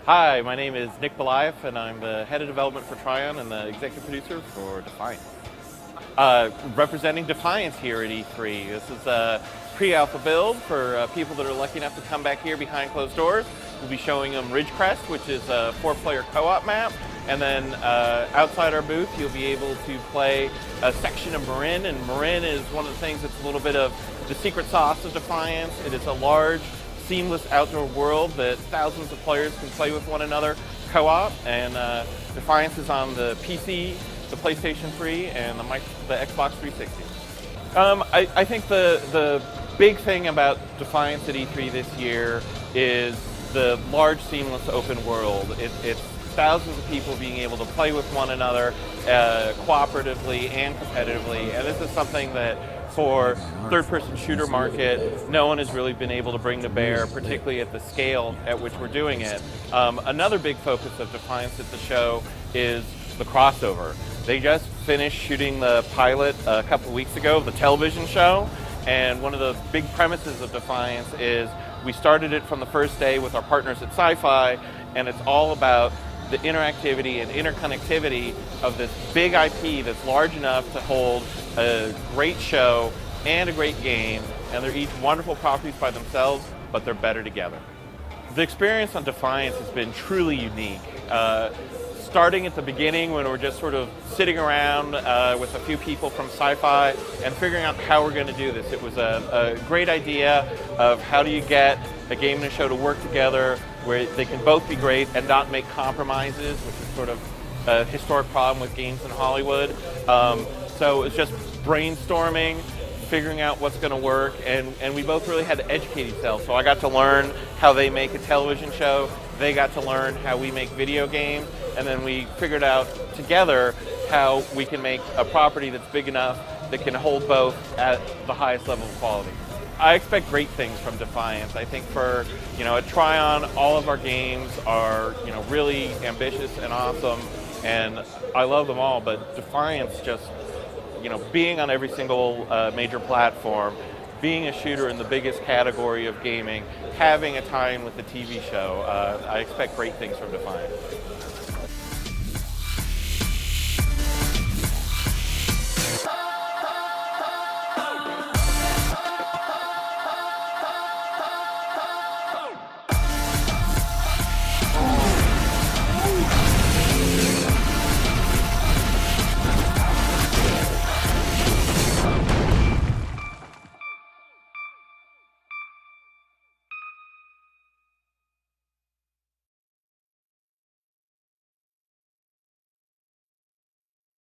Hi, my name is Nick Belayev, and I'm the head of development for Tryon and the executive producer for Defiance. Representing Defiance here at E3. This is a pre-alpha build for people that are lucky enough to come back here behind closed doors. We'll be showing them Ridgecrest, which is a 4-player co-op map, and then outside our booth you'll be able to play a section of Marin, and Marin is one of the things that's a little bit of the secret sauce of Defiance. It is a large, seamless outdoor world that thousands of players can play with one another co-op, and Defiance is on the PC, the PlayStation 3, and the Xbox 360. I think the big thing about Defiance at E3 this year is the large, seamless open world. It's thousands of people being able to play with one another cooperatively and competitively, and this is something that for third-person shooter market, no one has really been able to bring to bear, particularly at the scale at which we're doing it. Another big focus of Defiance at the show is the crossover. They just finished shooting the pilot a couple of weeks ago of the television show, and one of the big premises of Defiance is we started it from the first day with our partners at Sci-Fi, and it's all about the interactivity and interconnectivity of this big IP that's large enough to hold a great show and a great game, and they're each wonderful properties by themselves, but they're better together. The experience on Defiance has been truly unique. Starting at the beginning when we're just sort of sitting around with a few people from Sci-Fi and figuring out how we're going to do this. It was a great idea of how do you get a game and a show to work together where they can both be great and not make compromises, which is sort of a historic problem with games in Hollywood. So it's just brainstorming, figuring out what's going to work, and we both really had to educate each other. So I got to learn how they make a television show, they got to learn how we make video games, and then we figured out together how we can make a property that's big enough that can hold both at the highest level of quality. I expect great things from Defiance. I think for, at Tryon, all of our games are, really ambitious and awesome, and I love them all, but Defiance just, being on every single major platform, being a shooter in the biggest category of gaming, having a tie-in with the TV show, I expect great things from Defiance.